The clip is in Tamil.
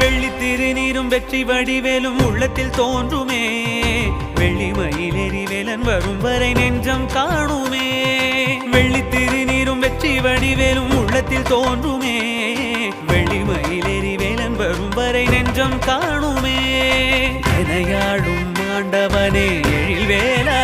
வெள்ளி திருநீரும் வெற்றி வடிவேலும் உள்ளத்தில் தோன்றுமே வெள்ளி மயிலேறி வேலன் வரும் வரை நெஞ்சம் காணுமே வெள்ளி திருநீரும் வெற்றி வடிவேலும் உள்ளத்தில் தோன்றுமே வெள்ளி மயிலேறி வேலன் வரும் வரை நெஞ்சம் காணுமே எனையாடும் ஆண்டவனே எழில் வேலா